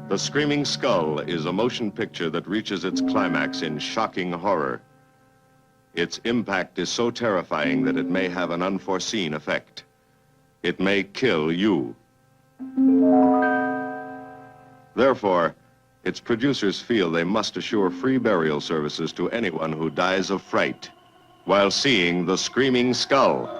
The Screaming Skull is a motion picture that reaches its climax in shocking horror. Its impact is so terrifying that it may have an unforeseen effect. It may kill you. Therefore, its producers feel they must assure free burial services to anyone who dies of fright while seeing The Screaming Skull.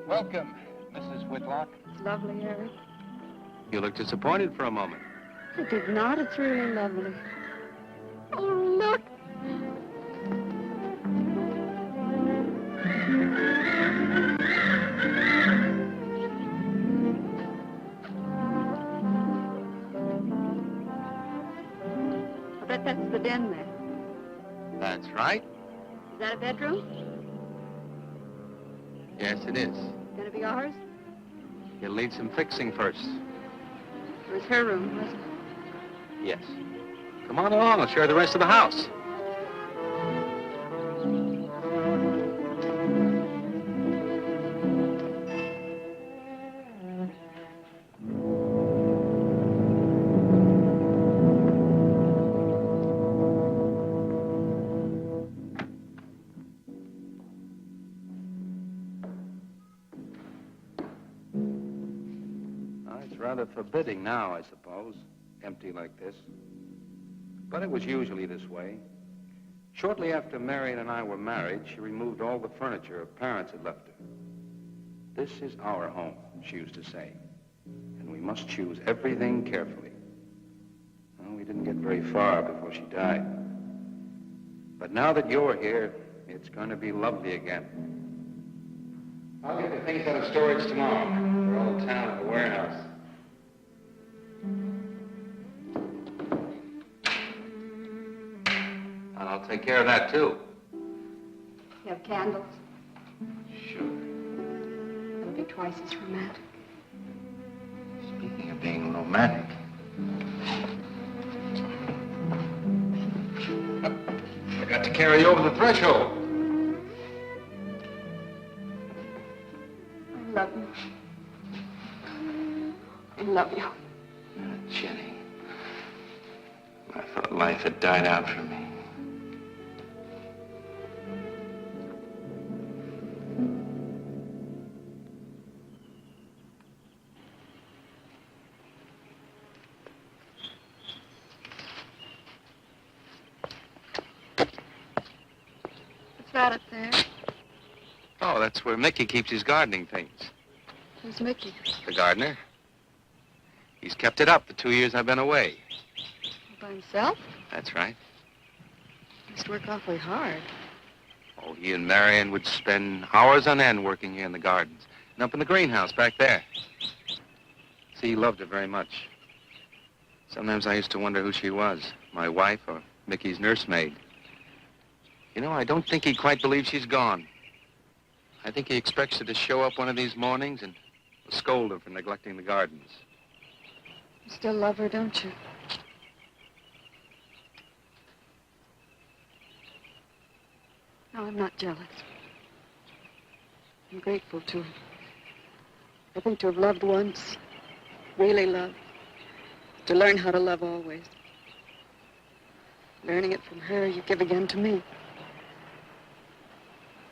Welcome, Mrs. Whitlock. It's lovely, Eric. You look disappointed for a moment. I did not. It's really lovely. Oh, look. I bet that's the den there. That's right. Is that a bedroom? Yes, it is. Gonna be ours? It'll need some fixing first. It was her room, wasn't it? Yes. Come on along, I'll show you the rest of the house. Rather forbidding now, I suppose, empty like this. But it was usually this way. Shortly after Marion and I were married, she removed all the furniture her parents had left her. This is our home, she used to say, and we must choose everything carefully. Well, we didn't get very far before she died. But now that you're here, it's going to be lovely again. I'll get the things out of storage tomorrow. They're all in town at the warehouse. And I'll take care of that, too. You have candles? Sure. It'll be twice as romantic. Speaking of being romantic. I got to carry you over the threshold. I love you. love you. Jenny, I thought life had died out for me. What's that up there? Oh, that's where Mickey keeps his gardening things. Who's Mickey? The gardener. He's kept it up the 2 years I've been away. By himself? That's right. He must work awfully hard. Oh, he and Marion would spend hours on end working here in the gardens and up in the greenhouse back there. See, he loved her very much. Sometimes I used to wonder who she was, my wife or Mickey's nursemaid. You know, I don't think he quite believes she's gone. I think he expects her to show up one of these mornings and scold her for neglecting the gardens. You still love her, don't you? No, I'm not jealous. I'm grateful to her. I think to have loved once, really loved, to learn how to love always. Learning it from her, you give again to me.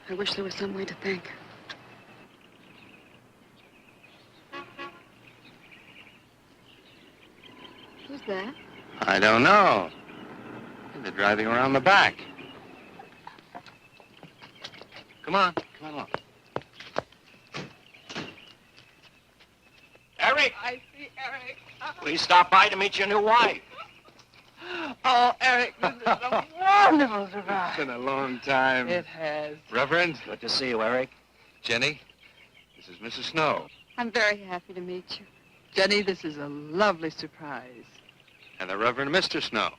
I wish there was some way to thank her. Who's that? I don't know. They're driving around the back. Come on along. Eric, I see Eric. we stopped by to meet your new wife. Oh, Eric, this is a wonderful surprise. It's been a long time. It has. Reverend, Good to see you, Eric. Jenny, this is Mrs. Snow. I'm very happy to meet you. Jenny, this is a lovely surprise. And the Reverend Mr. Snow.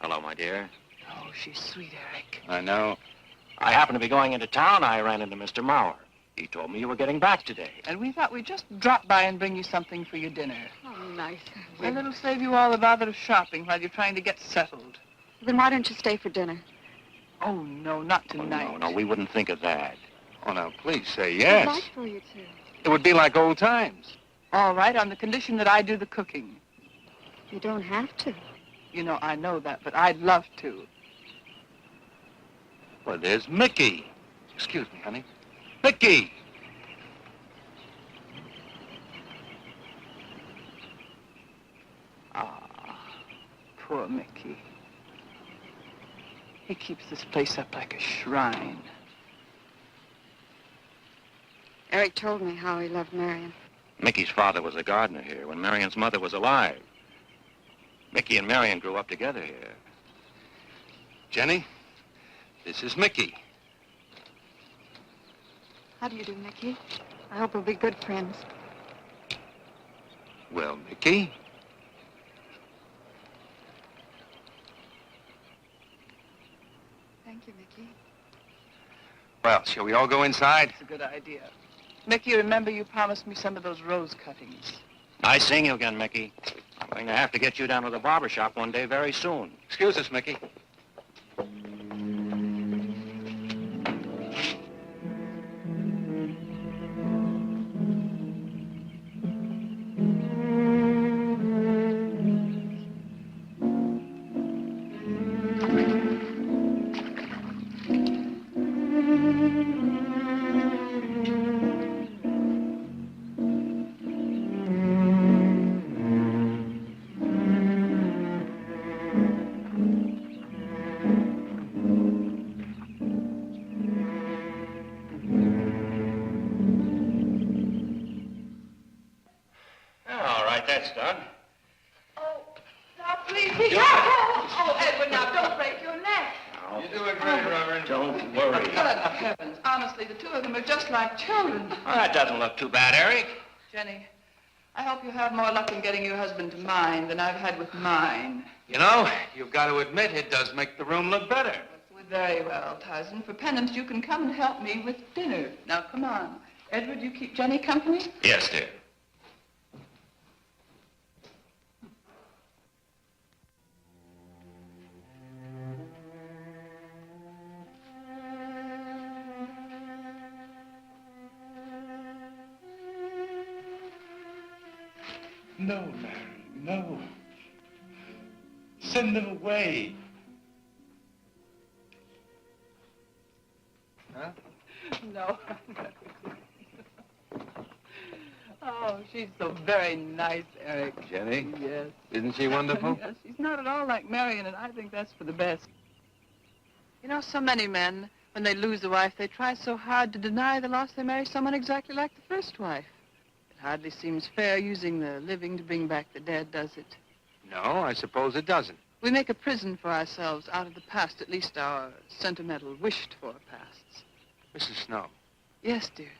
Hello, my dear. Oh, she's sweet, Eric. I know. I happened to be going into town. I ran into Mr. Mauer. He told me you were getting back today. And we thought we'd just drop by and bring you something for your dinner. Oh, nice. And it'll save you all the bother of shopping while you're trying to get settled. Then why don't you stay for dinner? Oh, no, not Oh, tonight. no, we wouldn't think of that. Oh, now, please say I'd yes. like for you to. It would be like old times. All right, on the condition that I do the cooking. You don't have to. You know, I know that, but I'd love to. Well, there's Mickey. Excuse me, honey. Mickey! Ah, poor Mickey. He keeps this place up like a shrine. Eric told me how he loved Marion. Mickey's father was a gardener here when Marion's mother was alive. Mickey and Marion grew up together here. Jenny, this is Mickey. How do you do, Mickey? I hope we'll be good friends. Well, Mickey, Thank you, Mickey. well, shall we all go inside? It's a good idea. Mickey, remember you promised me some of those rose cuttings. Nice seeing you again, Mickey. I'm going to have to get you down to the barber shop one day very soon. Excuse us, Mickey. All right, that's done. Oh, now please be careful. Oh, Edward, now don't break your neck. You're doing great, Reverend. Don't worry. Good heavens. Honestly, the two of them are just like children. Well, that doesn't look too bad, Eric. Jenny, I hope you have more luck in getting your husband to mine than I've had with mine. You know, you've got to admit it does make the room look better. Very well, Tyson. For penance, you can come and help me with dinner. Now, come on. Edward, you keep Jenny company? Yes, dear. No, Mary, no. Send them away. Huh? No. Oh, she's so very nice, Eric. Jenny? Yes. Isn't she wonderful? Yes, she's not at all like Marion, and I think that's for the best. You know, so many men, when they lose a wife, they try so hard to deny the loss they marry someone exactly like the first wife. It hardly seems fair using the living to bring back the dead, does it? No, I suppose it doesn't. We make a prison for ourselves out of the past, at least our sentimental, wished-for pasts. Mrs. Snow, Yes, dear.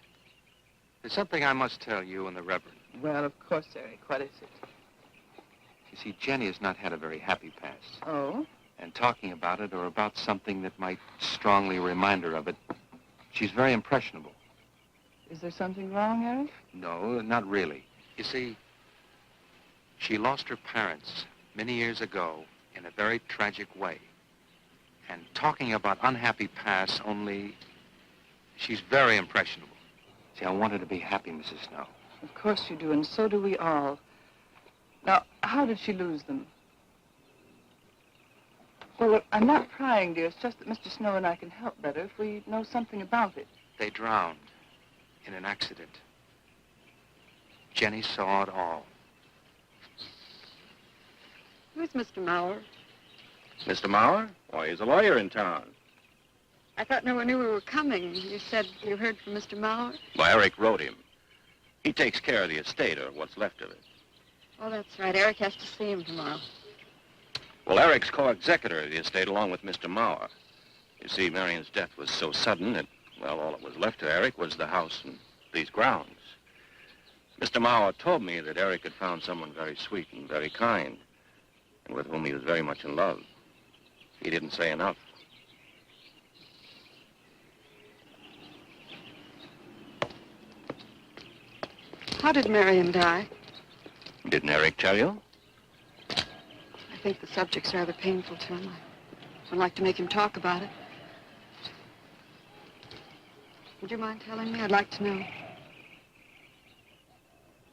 there's something I must tell you and the Reverend. Well, of course, Eric. What is it? You see, Jenny has not had a very happy past. Oh? And talking about it or about something that might strongly remind her of it, she's very impressionable. Is there something wrong, Eric? No, not really. You see, she lost her parents many years ago in a very tragic way. And talking about unhappy pasts only, she's very impressionable. See, I want her to be happy, Mrs. Snow. Of course you do, and so do we all. Now, how did she lose them? Well, look, I'm not prying, dear. It's just that Mr. Snow and I can help better if we know something about it. They drowned in an accident. Jenny saw it all. Who's Mr. Mauer? Mr. Mauer? Why, he's a lawyer in town. I thought no one knew we were coming. You said you heard from Mr. Mauer? Well, Eric wrote him. He takes care of the estate, or what's left of it. Oh, that's right. Eric has to see him tomorrow. Well, Eric's co-executor of the estate along with Mr. Mauer. You see, Marion's death was so sudden that, well, all that was left to Eric was the house and these grounds. Mr. Mauer told me that Eric had found someone very sweet and very kind, and with whom he was very much in love. He didn't say enough. How did Marion die? Didn't Eric tell you? I think the subject's rather painful to him. I don't like to make him talk about it. Would you mind telling me? I'd like to know.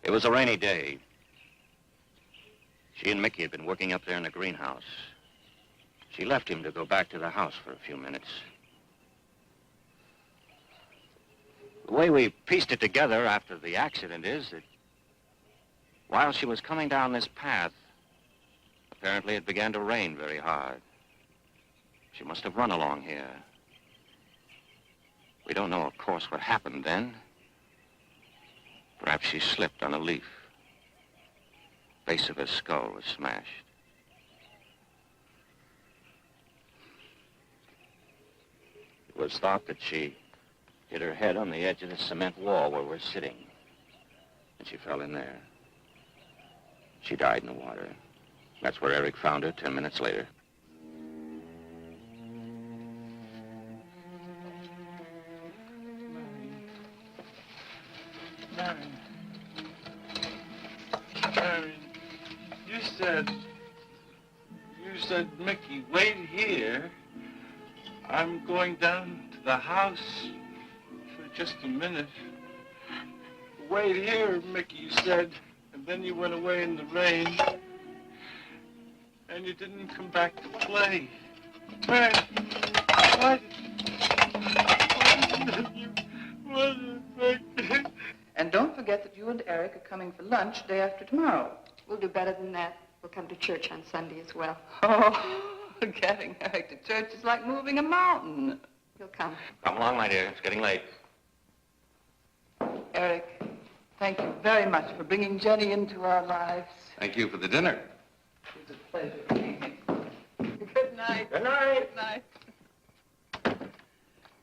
It was a rainy day. She and Mickey had been working up there in the greenhouse. She left him to go back to the house for a few minutes. The way we pieced it together after the accident is that while she was coming down this path, apparently it began to rain very hard. She must have run along here. We don't know, of course, what happened then. Perhaps she slipped on a leaf. Base of her skull was smashed. It was thought that she hit her head on the edge of the cement wall where we're sitting. And she fell in there. She died in the water. That's where Eric found her 10 minutes later. Marion, you said, Mickey, wait here. I'm going down to the house for just a minute. Wait here, Mickey, you said, and then you went away in the rain, and you didn't come back to play. Man, what did you... And don't forget that you and Eric are coming for lunch day after tomorrow. We'll do better than that. We'll come to church on Sunday as well. Oh, getting Eric to church is like moving a mountain. He'll come. Come along, my dear. It's getting late. Eric, thank you very much for bringing Jenny into our lives. Thank you for the dinner. It was a pleasure. Good night. Good night. Good night.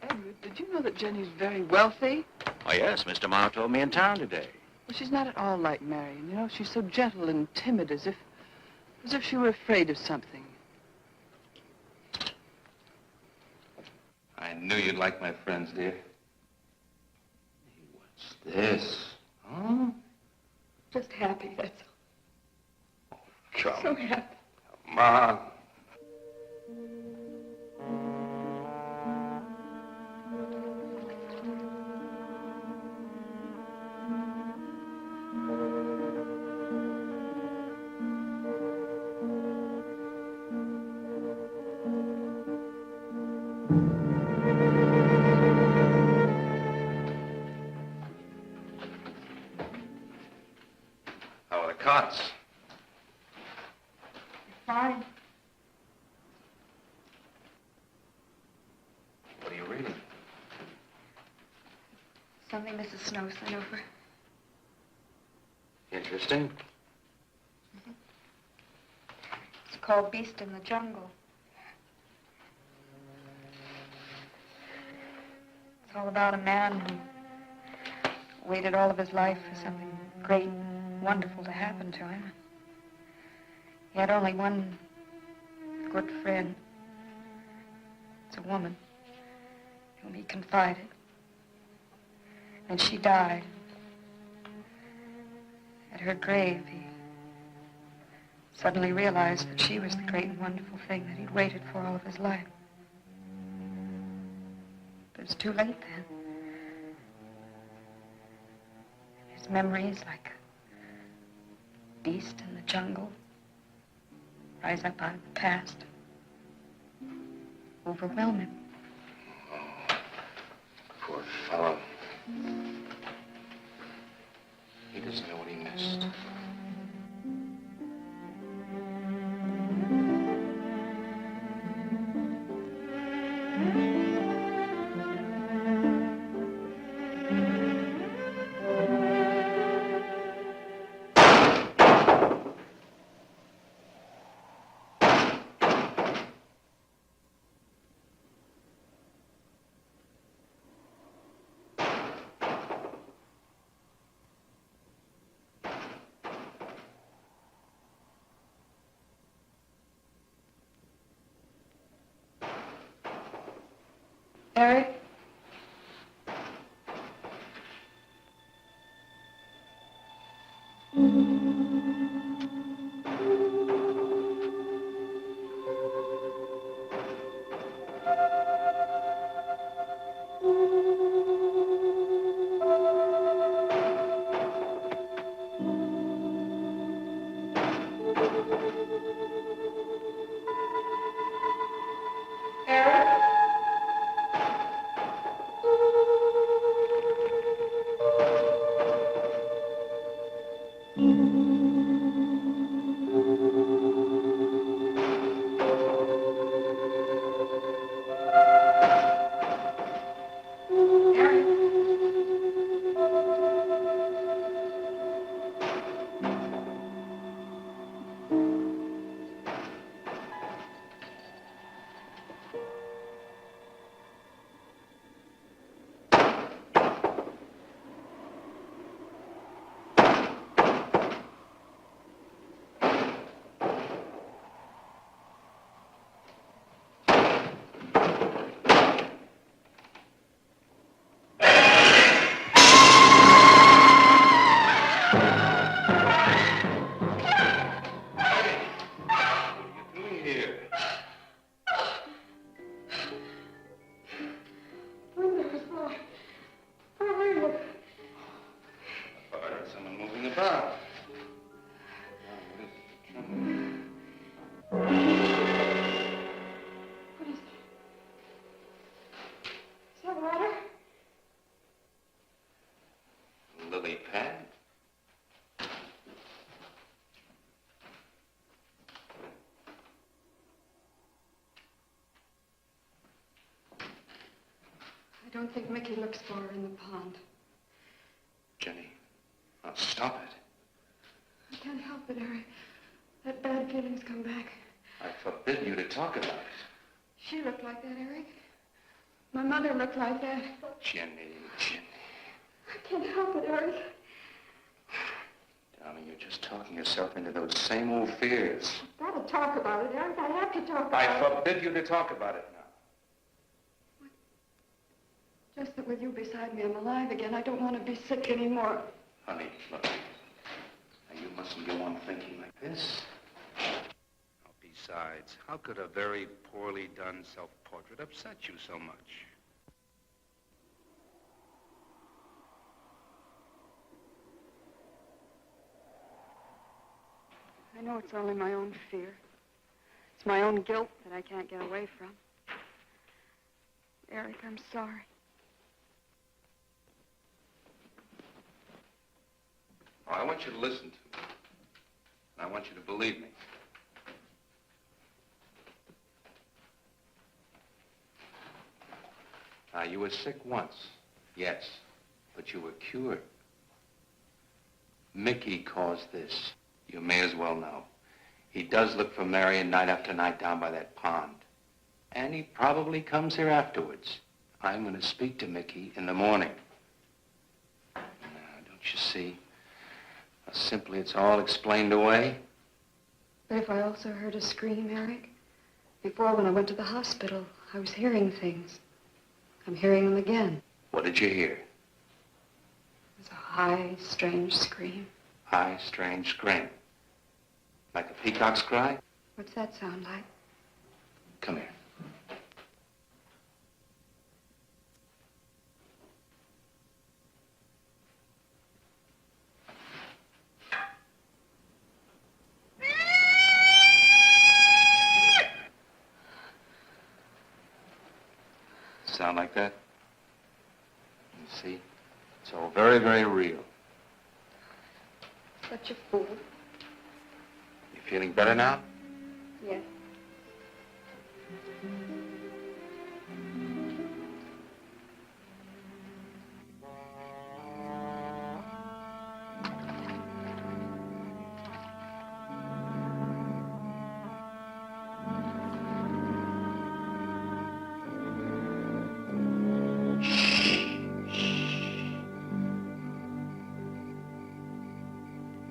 Edward, did you know that Jenny's very wealthy? Oh, yes. Mr. Mauer told me in town today. Well, she's not at all like Marion. You know, she's so gentle and timid, as if she were afraid of something. I knew you'd like my friends, dear. Hey, what's this? Huh? Just happy, that's all. Come So happy. on. shots. Fine. What are you reading? Something Mrs. Snow sent over. Interesting. It's called Beast in the Jungle. It's all about a man who waited all of his life for something great, wonderful to happen to him. He had only one good friend. It's a woman whom he confided. And she died. At her grave, he suddenly realized that she was the great and wonderful thing that he'd waited for all of his life. But it was too late then. His memories, like a beast in the jungle, rise up out of the past, overwhelm him. Poor fellow. He doesn't know what he missed. Eric? I don't think Mickey looks for her in the pond. Jenny, now stop it. I can't help it, Eric. That bad feeling's come back. I forbid you to talk about it. She looked like that, Eric. My mother looked like that. Jenny. I can't help it, Eric. Darling, you're just talking yourself into those same old fears. I've got to talk about it, Eric. I have to talk about I it. forbid you to talk about it now. Just that with you beside me, I'm alive again. I don't want to be sick anymore. Honey, look. Now, you mustn't go on thinking like this. Besides, how could a very poorly done self-portrait upset you so much? I know it's only my own fear. It's my own guilt that I can't get away from. Eric, I'm sorry. Oh, I want you to listen to me. I want you to believe me. You were sick once, yes, but you were cured. Mickey caused this. You may as well know. He does look for Marion night after night down by that pond. And he probably comes here afterwards. I'm going to speak to Mickey in the morning. Now, don't you see? How simply it's all explained away. But if I also heard a scream, Eric? Before, when I went to the hospital, I was hearing things. I'm hearing them again. What did you hear? It was a high, strange scream. High, strange scream. Like a peacock's cry? What's that sound like? Come here. Sound like that? You see? It's all very, very real. Such a fool. You feeling better now? Yes.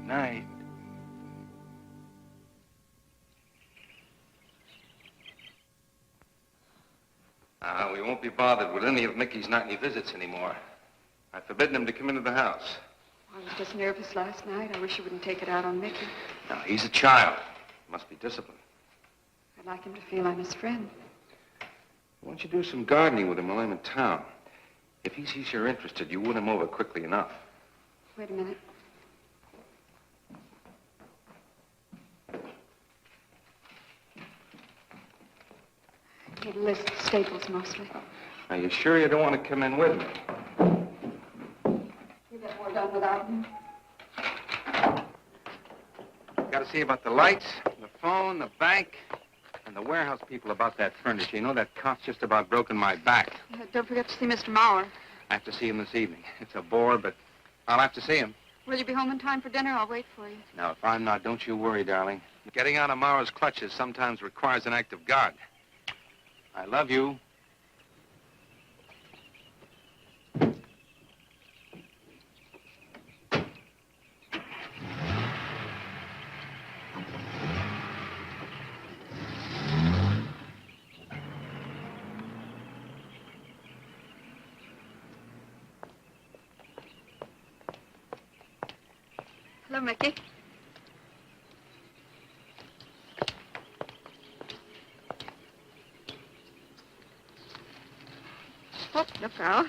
Night. We won't be bothered with any of Mickey's nightly visits anymore. I've forbidden him to come into the house. I was just nervous last night. I wish you wouldn't take it out on Mickey. No, he's a child. Must be disciplined. I'd like him to feel I'm his friend. Why don't you do some gardening with him while I'm in town? If he sees you're interested, you win him over quickly enough. Wait a minute. Need a list of staples mostly. Are you sure you don't want to come in with me? You get more done without me. Got to see about the lights, the phone, the bank, and the warehouse people about that furniture. You know, that cop's just about broken my back. Don't forget to see Mr. Mauer. I have to see him this evening. It's a bore, but I'll have to see him. Will you be home in time for dinner? I'll wait for you. Now, if I'm not, don't you worry, darling. Getting out of Mauer's clutches sometimes requires an act of God. I love you. Hello, Mickey. Oh, look out.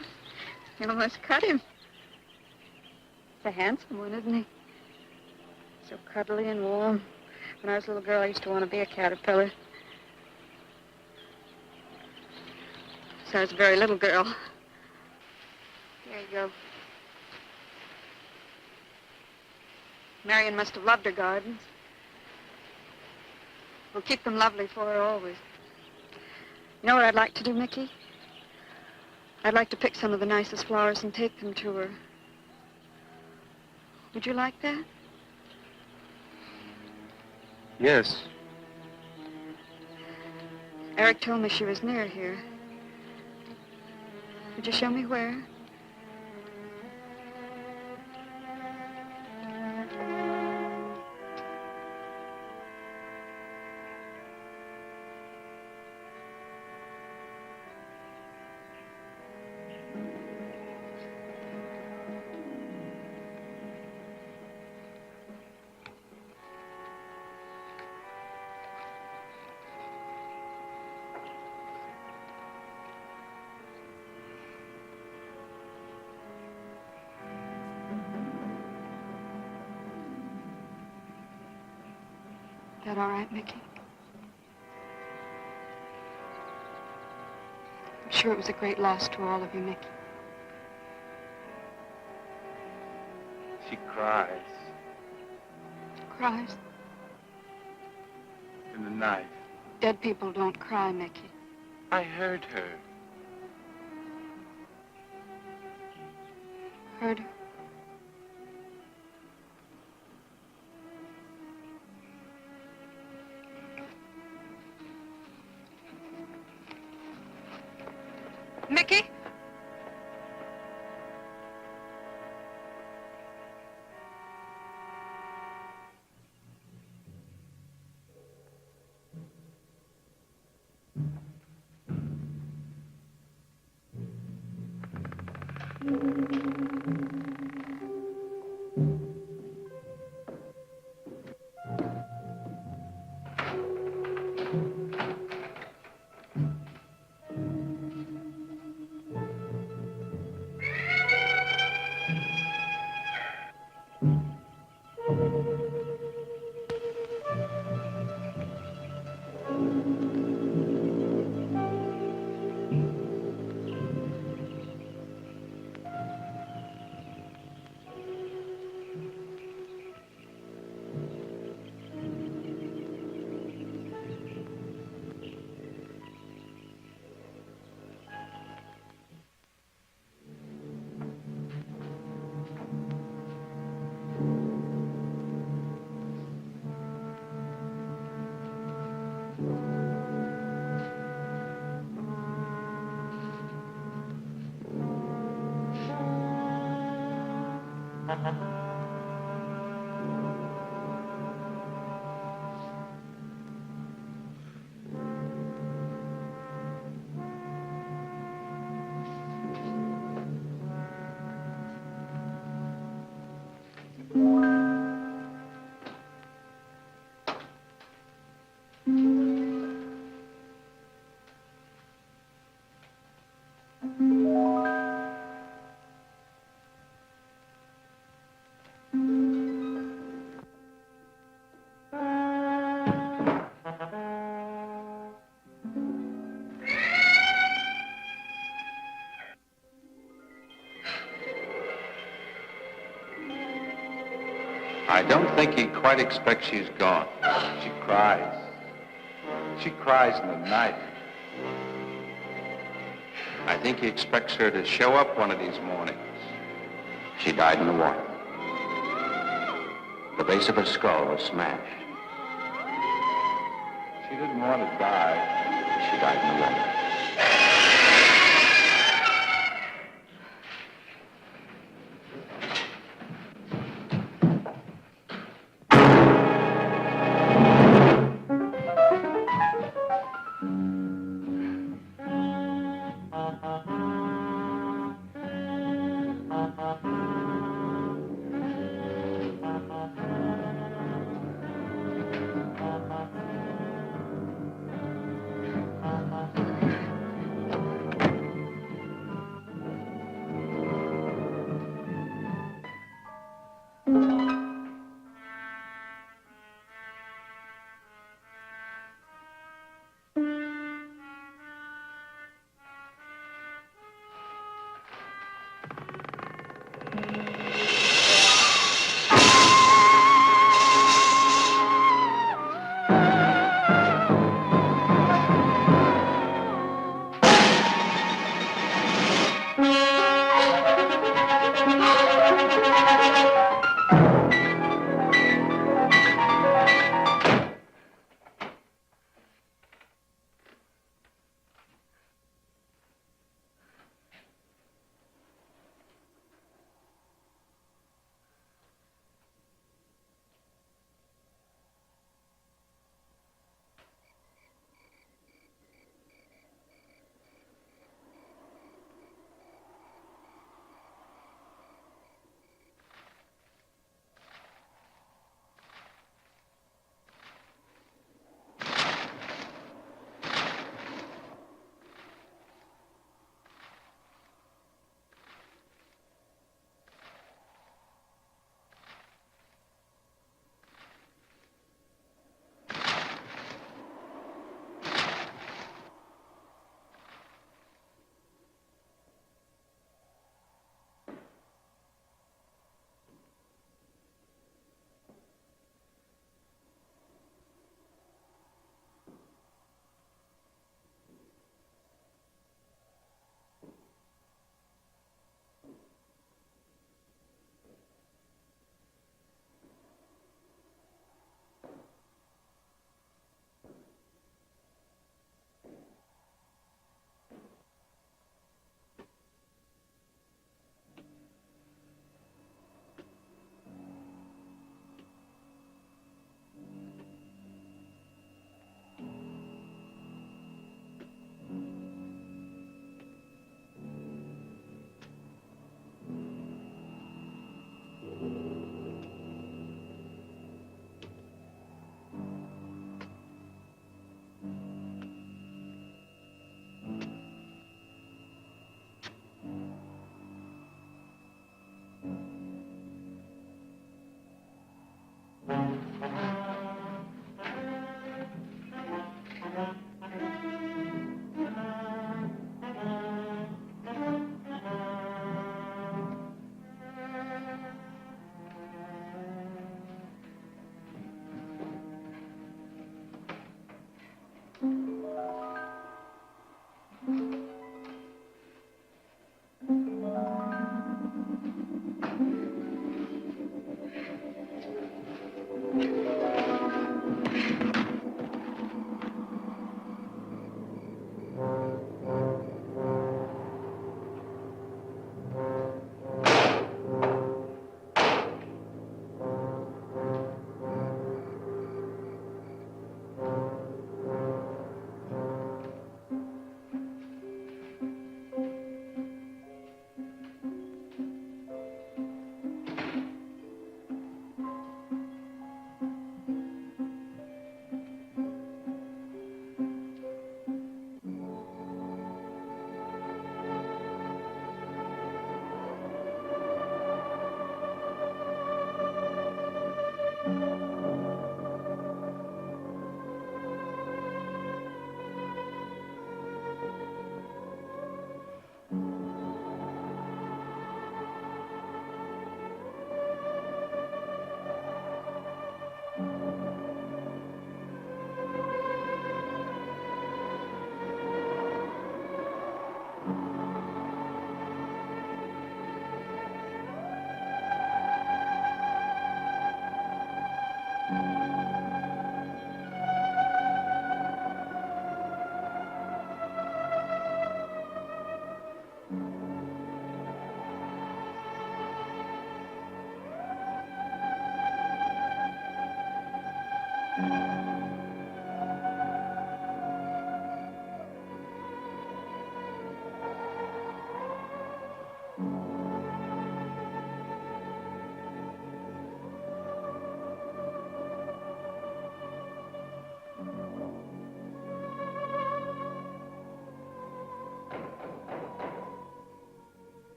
You almost cut him. He's a handsome one, isn't he? So cuddly and warm. When I was a little girl, I used to want to be a caterpillar. So I was a very little girl. There you go. Marion must have loved her gardens. We'll keep them lovely for her always. You know what I'd like to do, Mickey? I'd like to pick some of the nicest flowers and take them to her. Would you like that? Yes. Eric told me she was near here. Would you show me where? Is that all right, Mickey? I'm sure it was a great loss to all of you, Mickey. She cries. Cries? in the night. Dead people don't cry, Mickey. I heard her. Heard her? Mickey? I don't think he quite expects she's gone. She cries. She cries in the night. I think he expects her to show up one of these mornings. She died in the water. The base of her skull was smashed. She didn't want to die. She died in the water.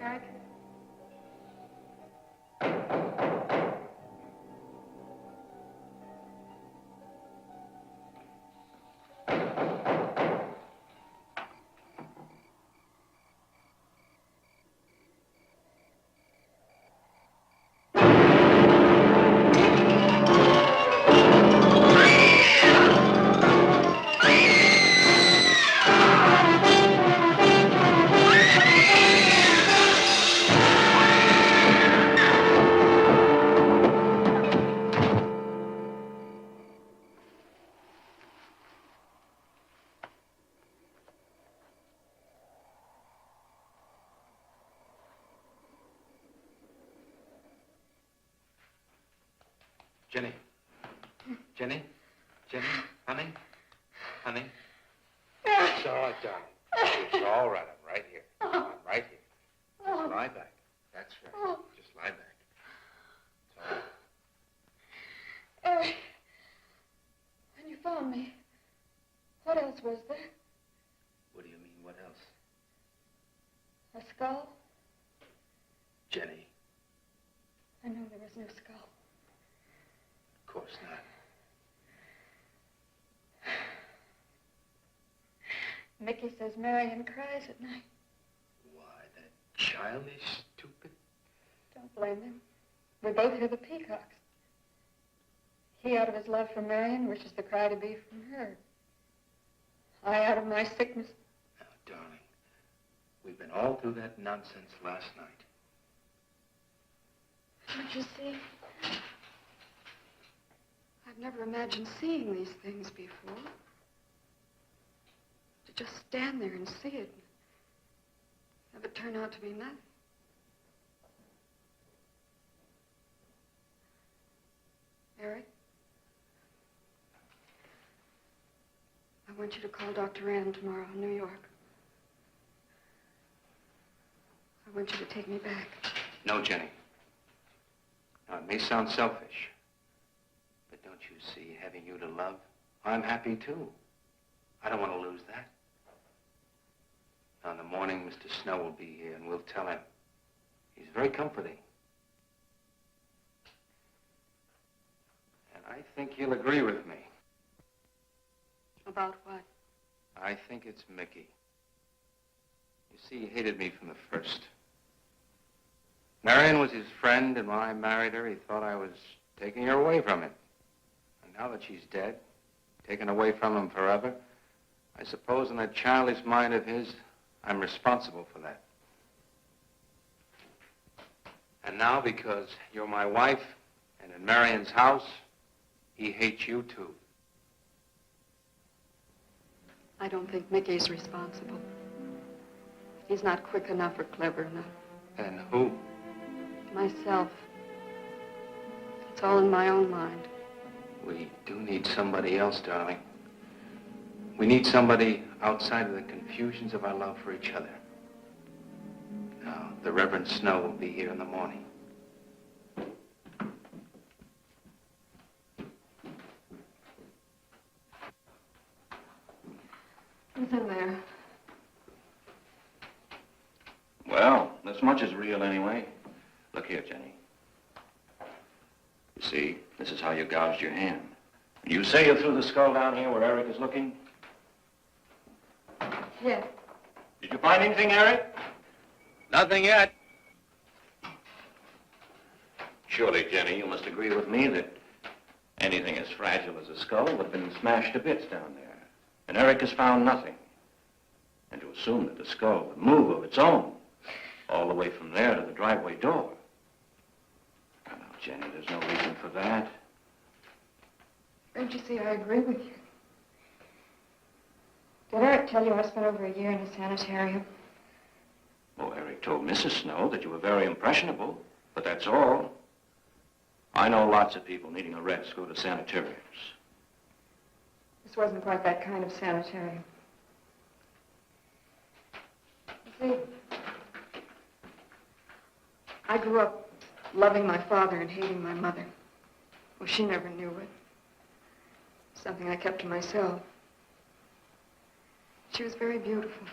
Eric? Jenny. Jenny? Jenny? Honey? Honey? It's all right, darling. It's all right. I'm right here. I'm right here. Just lie back. That's right. Just lie back. It's all right. Eric, when you found me, what else was there? What do you mean, what else? A skull? Jenny, I know there was no skull. of course not. Mickey says Marion cries at night. Why, that childish, stupid... Don't blame him. We both hear the peacocks. He, out of his love for Marion, wishes the cry to be from her. I, out of my sickness. Now, darling, we've been all through that nonsense last night. Don't you see? I've never imagined seeing these things before. To just stand there and see it. Have it turn out to be nothing. Eric? I want you to call Dr. Rand tomorrow in New York. I want you to take me back. No, Jenny. Now, it may sound selfish, but don't you see, having you to love, I'm happy too. I don't want to lose that. Now, in the morning, Mr. Snow will be here, and we'll tell him. He's very comforting. And I think he'll agree with me. About what? I think it's Mickey. You see, he hated me from the first. Marion was his friend, and when I married her, he thought I was taking her away from him. And now that she's dead, taken away from him forever, I suppose in that childish mind of his, I'm responsible for that. And now, because you're my wife and in Marion's house, he hates you too. I don't think Mickey's responsible. He's not quick enough or clever enough. And who? Myself. It's all in my own mind. We do need somebody else, darling. We need somebody outside of the confusions of our love for each other. Now, the Reverend Snow will be here in the morning. Who's in there? Well, this much is real anyway. Look here, Jenny. You see, this is how you gouged your hand. You say you threw the skull down here where Eric is looking? Yes. Did you find anything, Eric? Nothing yet. Surely, Jenny, you must agree with me that anything as fragile as a skull would have been smashed to bits down there. And Eric has found nothing. And to assume that the skull would move of its own all the way from there to the driveway door. Now, Jenny, there's no reason for that. Don't you see, I agree with you. Did Eric tell you I spent over a year in a sanitarium? Oh, Eric told Mrs. Snow that you were very impressionable, but that's all. I know lots of people needing a rest go to sanitariums. This wasn't quite that kind of sanitarium. You see, I grew up loving my father and hating my mother. Well, she never knew it. Something I kept to myself. She was very beautiful.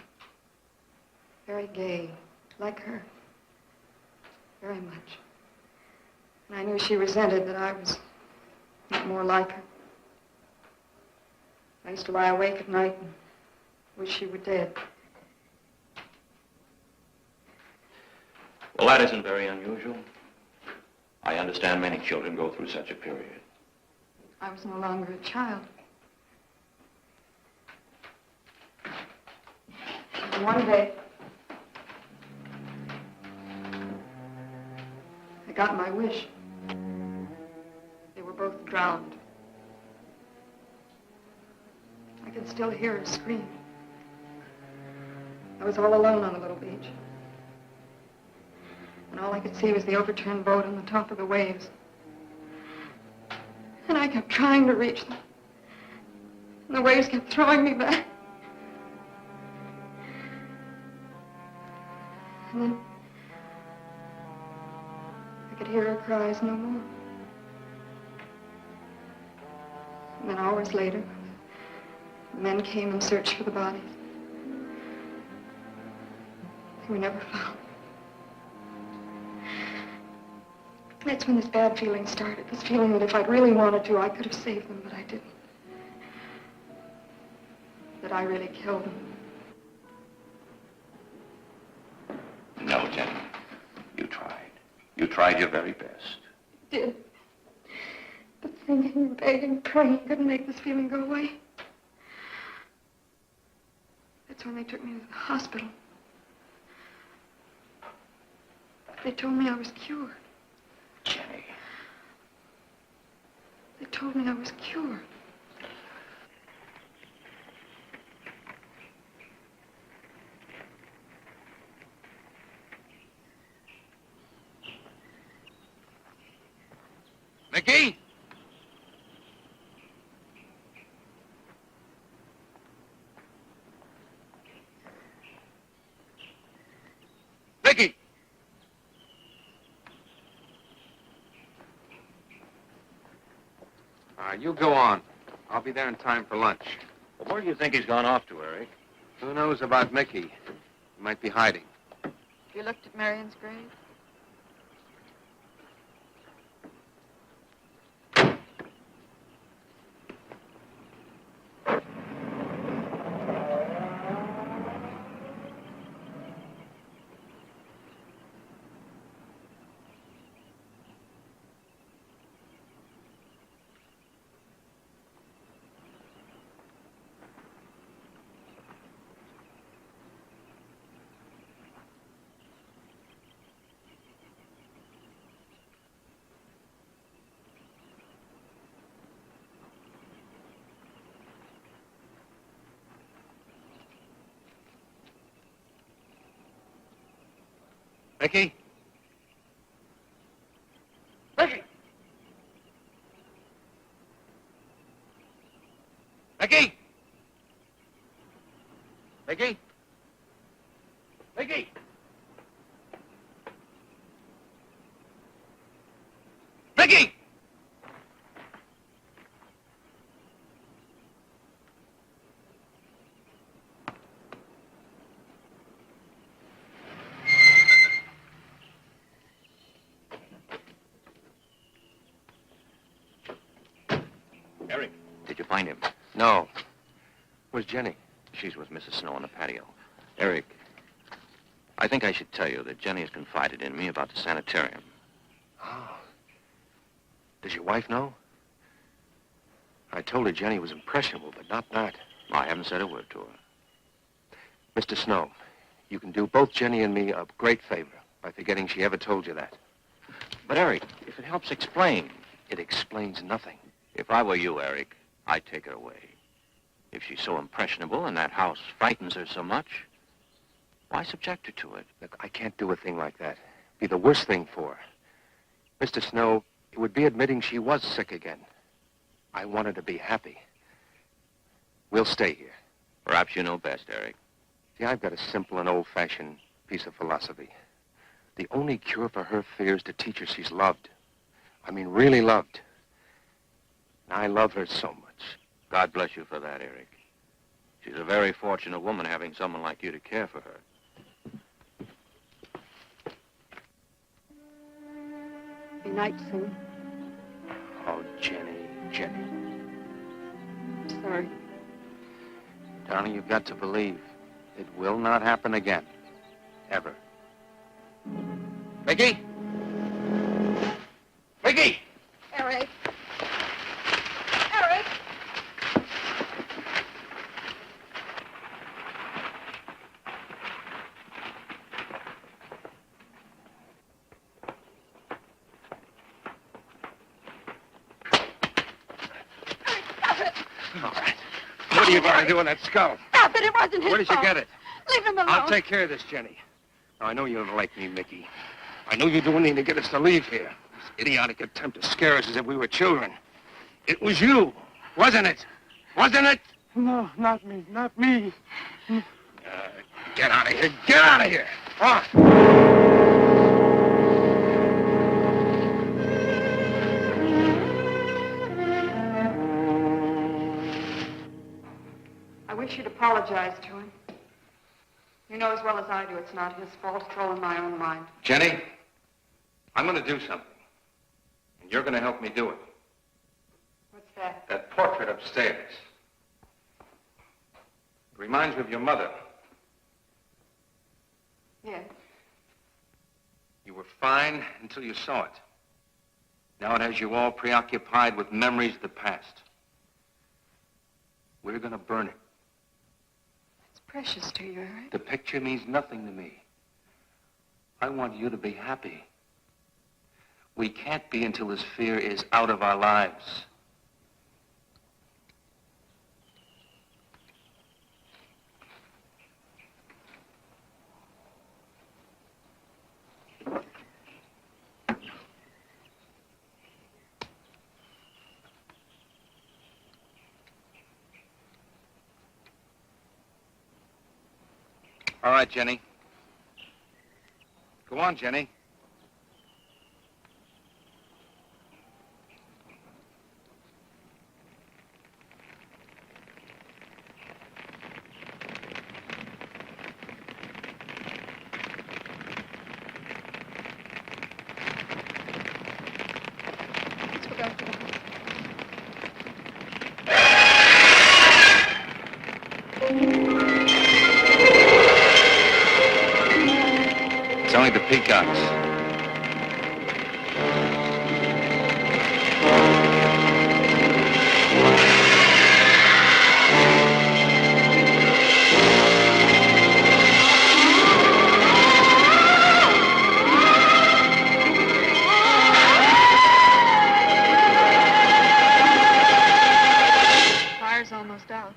Very gay, like her. Very much. And I knew she resented that I was not more like her. I used to lie awake at night and wish she were dead. Well, that isn't very unusual. I understand many children go through such a period. I was no longer a child. And one day, I got my wish. They were both drowned. I could still hear her scream. I was all alone on the little beach. And all I could see was the overturned boat on the top of the waves. And I kept trying to reach them. And the waves kept throwing me back. And then I could hear her cries no more. And then hours later, the men came and searched for the bodies. They were never found. That's when this bad feeling started. This feeling that if I'd really wanted to, I could have saved them, but I didn't. That I really killed them. No, Jenny. You tried. You tried your very best. I did. But thinking and begging and praying couldn't make this feeling go away. That's when they took me to the hospital. They told me I was cured. Jenny. They told me I was cured. Mickey? Mickey! You go on. I'll be there in time for lunch. Well, where do you think he's gone off to, Eric? Who knows about Mickey? He might be hiding. You looked at Marion's grave? Mickey? Mickey! Mickey! Mickey? Mickey! Mickey! Eric, did you find him? No. Where's Jenny? She's with Mrs. Snow on the patio. Eric, I think I should tell you that Jenny has confided in me about the sanitarium. Oh. Does your wife know? I told her Jenny was impressionable, but not that. I haven't said a word to her. Mr. Snow, you can do both Jenny and me a great favor by forgetting she ever told you that. But, Eric, if it helps explain. It explains nothing. If I were you, Eric, I'd take her away. If she's so impressionable and that house frightens her so much, why subject her to it? Look, I can't do a thing like that. It'd be the worst thing for her. Mr. Snow, it would be admitting she was sick again. I want her to be happy. We'll stay here. Perhaps you know best, Eric. See, I've got a simple and old-fashioned piece of philosophy. The only cure for her fear is to teach her she's loved. I mean, really loved. And I love her so much. God bless you for that, Eric. She's a very fortunate woman having someone like you to care for her. Be night soon. Oh, Jenny, Jenny. Sorry. Darling, you've got to believe it will not happen again. Ever. Mickey? Mickey! Eric. Eric! Stop it! All right. What are you going to do with that skull? Stop it! It wasn't his Where did you fault. get it? Leave him alone. I'll take care of this, Jenny. Now, I know you don't like me, Mickey. I know you do anything to get us to leave here. This idiotic attempt to scare us as if we were children. It was you, wasn't it? Wasn't it? No, not me, not me. Get out of here. Get out of here. On. I wish you'd apologize to him. You know as well as I do it's not his fault. It's all in my own mind. Jenny, I'm going to do something. And you're going to help me do it. What's that? That portrait upstairs. It reminds me of your mother. Yes. You were fine until you saw it. Now it has you all preoccupied with memories of the past. We're going to burn it. It's precious to you, Eric. The picture means nothing to me. I want you to be happy. We can't be until this fear is out of our lives. All right, Jenny. Go on, Jenny. Let's look after him. It's only the peacocks. Fire's almost out.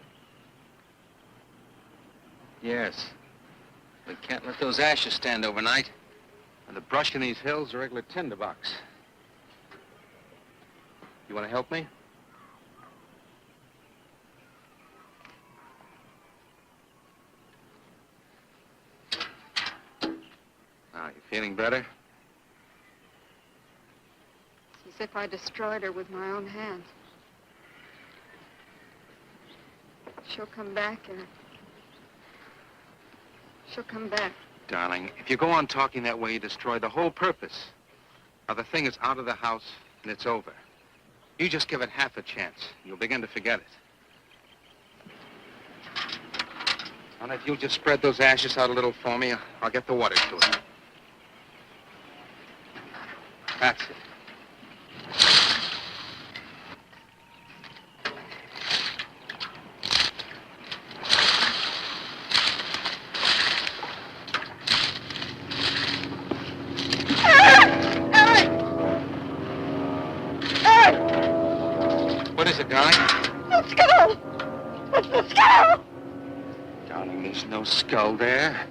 Yes. We can't let those ashes stand overnight. And the brush in these hills is a regular tinderbox. You want to help me? Now, you feeling better? It's as if I destroyed her with my own hands. She'll come back, and she'll come back. Darling, if you go on talking that way, you destroy the whole purpose. Now, the thing is out of the house, and it's over. You just give it half a chance. You'll begin to forget it. And if you'll just spread those ashes out a little for me, I'll get the water to it. That's it. What is it, darling? The skull! It's the skull! Darling, there's no skull there.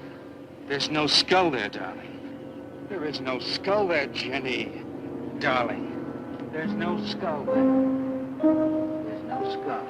There's no skull there, darling. There is no skull there, Jenny. Darling, there's no skull there. There's no skull.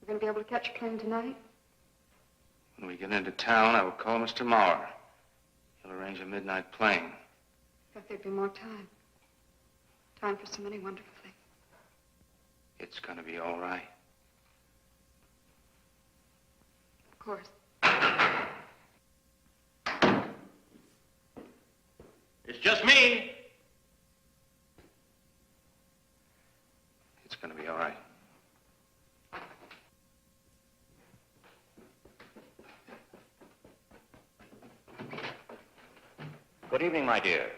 Going to be able to catch a train tonight? When we get into town, I will call Mr. Maurer. He'll arrange a midnight plane. Thought there'd be more time. Time for so many wonderful things. It's gonna be all right. Of course. It's just me. It's gonna be all right. Good evening, my dear.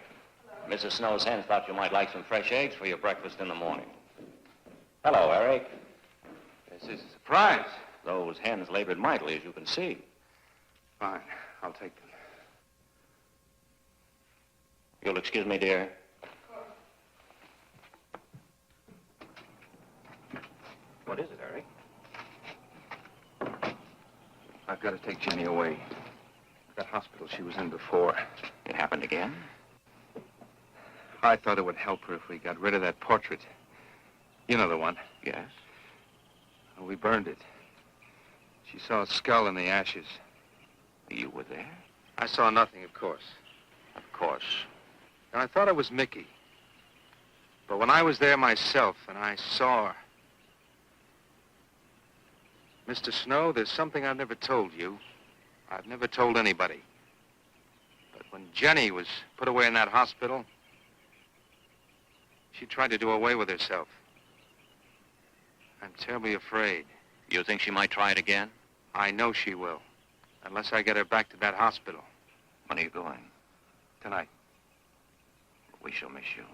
Mrs. Snow's hens thought you might like some fresh eggs for your breakfast in the morning. Hello, Eric. This is a surprise. Those hens labored mightily, as you can see. Fine, I'll take them. You'll excuse me, dear. What is it, Eric? I've got to take Jenny away. That hospital she was in before. It happened again? I thought it would help her if we got rid of that portrait. You know the one. Yes. Well, we burned it. She saw a skull in the ashes. You were there? I saw nothing, of course. Of course. And I thought it was Mickey. But when I was there myself and I saw her... Mr. Snow, there's something I've never told you. I've never told anybody. But when Jenny was put away in that hospital, she tried to do away with herself. I'm terribly afraid. You think she might try it again? I know she will. Unless I get her back to that hospital. When are you going? Tonight. We shall miss you.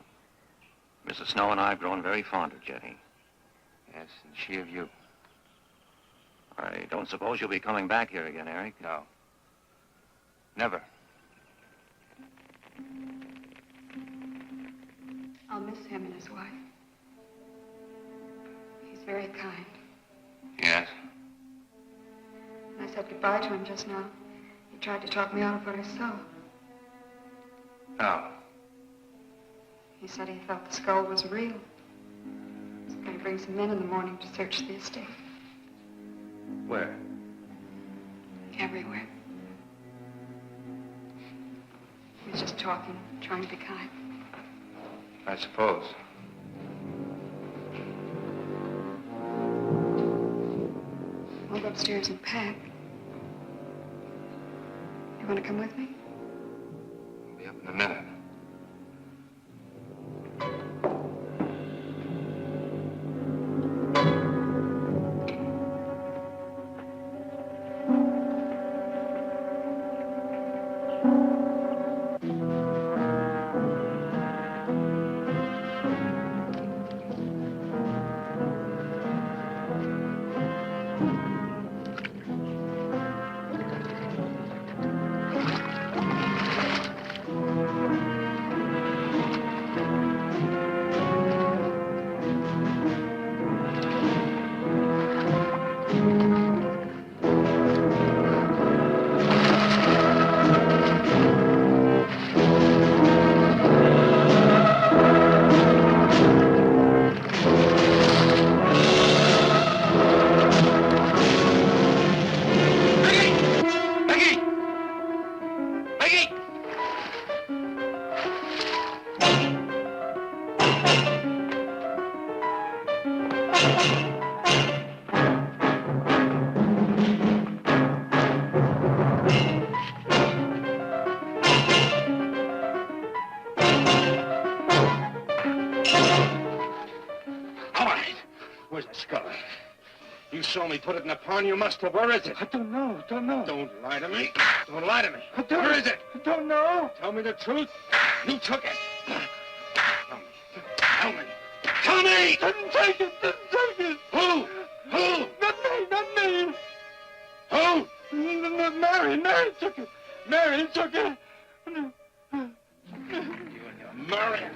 Mrs. Snow and I have grown very fond of Jenny. Yes, and she of you. I don't suppose you'll be coming back here again, Eric? No. Never. I'll miss him and his wife. He's very kind. Yes? When I said goodbye to him just now, he tried to talk me out of what I saw. No. He said he thought the skull was real. It's going to bring some men in the morning to search the estate. Where? Everywhere. He was just talking, trying to be kind. I suppose. I'll go upstairs and pack. You want to come with me? I'll be up in a minute. You saw me put it in the pond. You must have. Where is it? I don't know. Don't lie to me. Don't lie to me. Where is it? I don't know. Tell me the truth. You took it. Tell me. Tell me! Didn't take it. Who? Not me. Who? Marion took it. Marion took it. You and your Marion.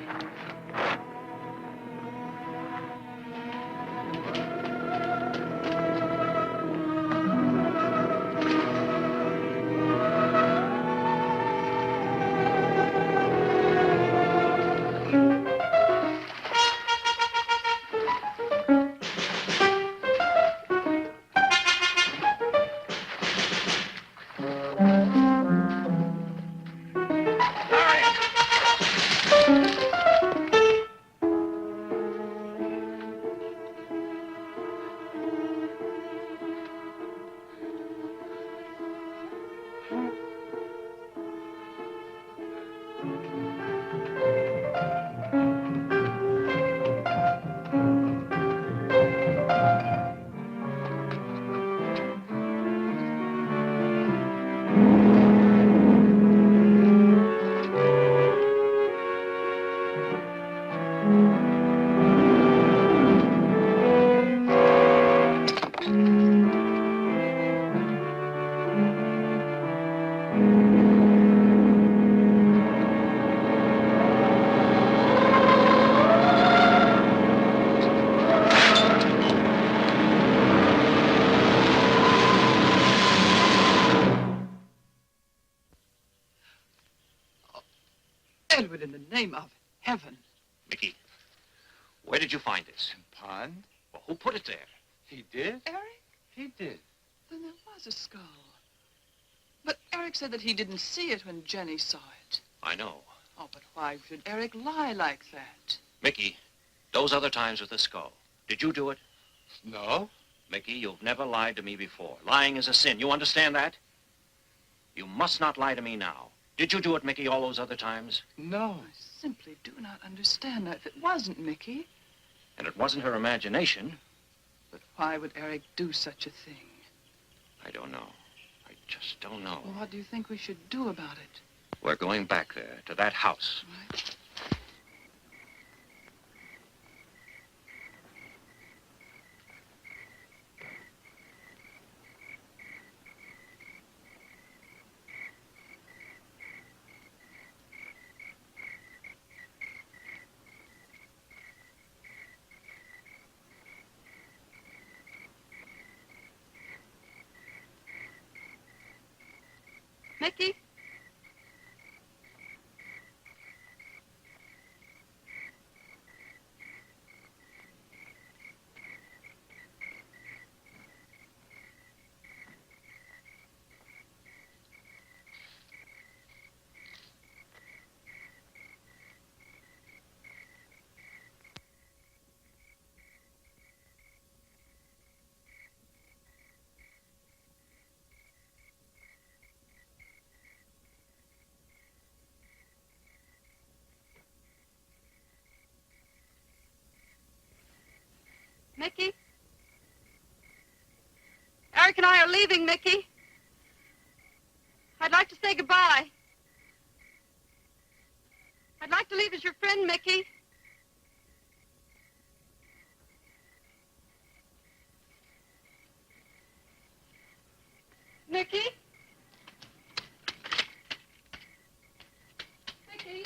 Edward, in the name of heaven. Mickey, where did you find this? Pond? Well, who put it there? He did? Eric? He did. Then there was a skull. But Eric said that he didn't see it when Jenny saw it. I know. Oh, but why should Eric lie like that? Mickey, those other times with the skull, did you do it? No. Mickey, you've never lied to me before. Lying is a sin. You understand that? You must not lie to me now. Did you do it, Mickey, all those other times? No. I simply do not understand that. If it wasn't Mickey, And it wasn't her imagination. but why would Eric do such a thing? I don't know. I just don't know. Well, what do you think we should do about it? We're going back there, to that house. Right? Mickey? Mickey? Eric and I are leaving, Mickey. I'd like to say goodbye. I'd like to leave as your friend, Mickey. Mickey? Mickey?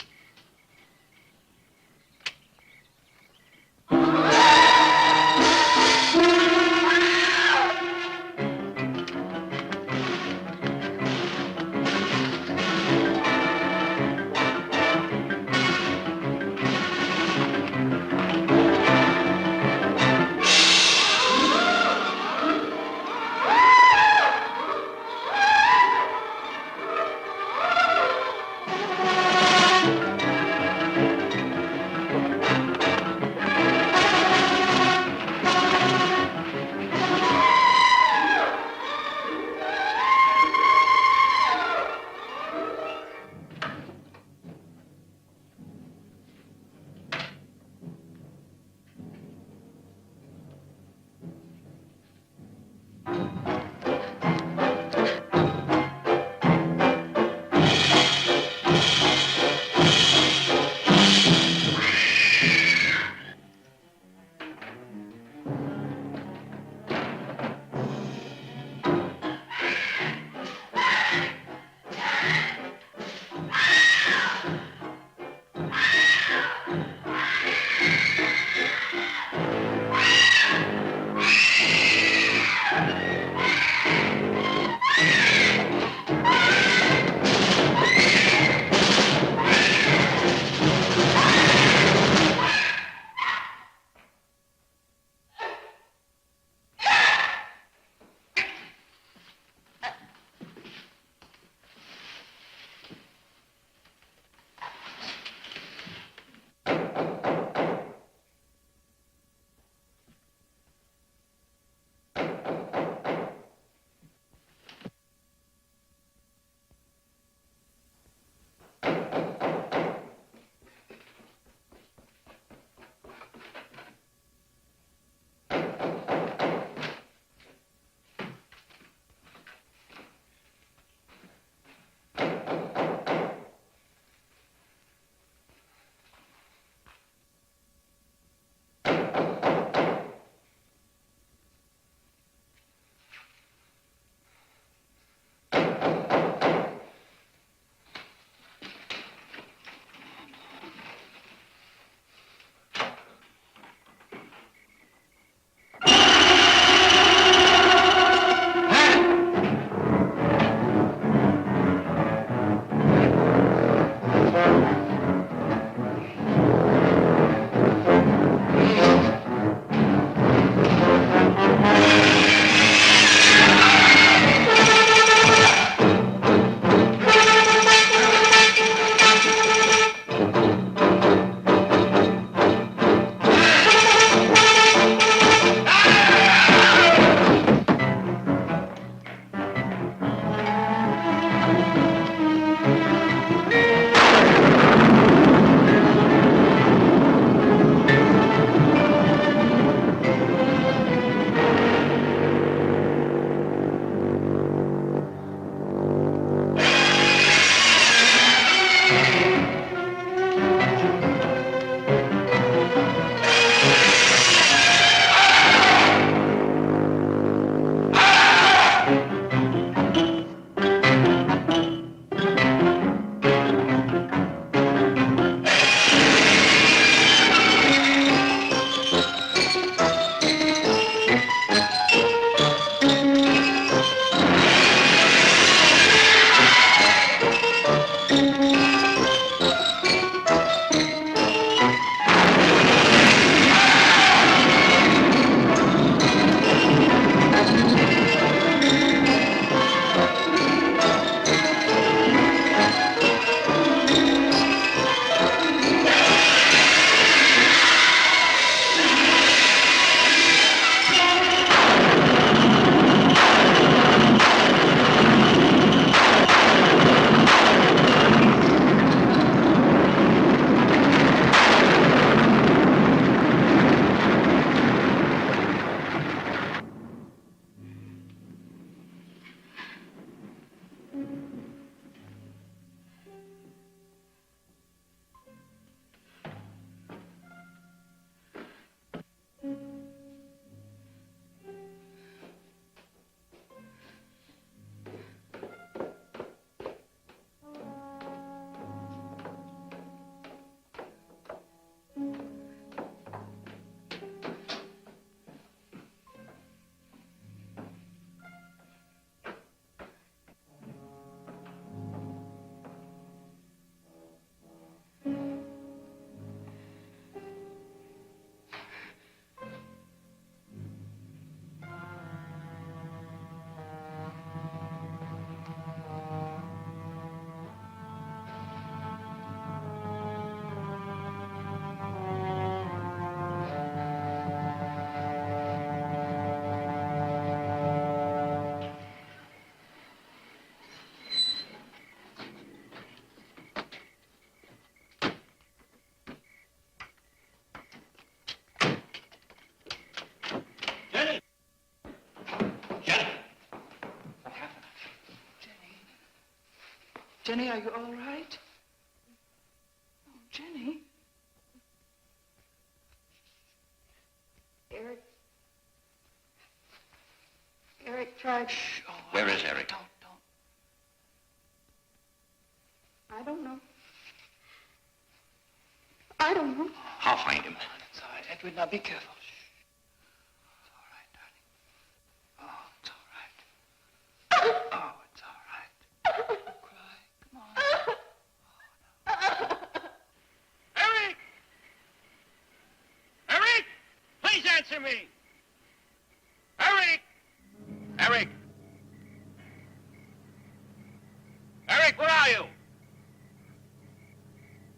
Jenny, are you all right? Oh, Jenny. Eric tried... Shh. Oh, Where is Eric? Don't. I don't know. I don't know. I'll find him. It's all right. Edward, now be careful. Shh. It's all right, darling. Oh, it's all right. Oh, it's all right. Don't cry. Come on. Eric! Eric! Please answer me! Eric! Eric! Eric, where are you?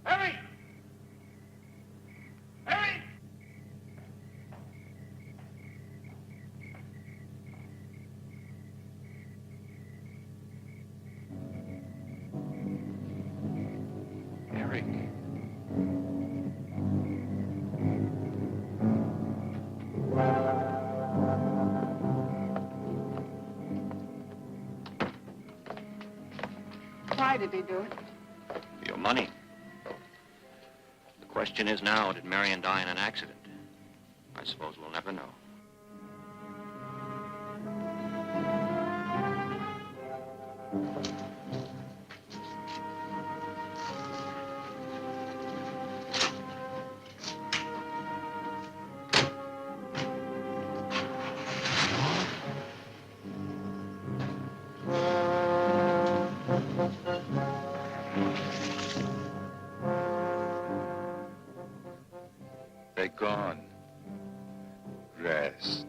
Eric! Eric! Eric. Why did he do it? Your money. The question is now, did Marion die in an accident? I suppose we'll never know. They're gone. Rest.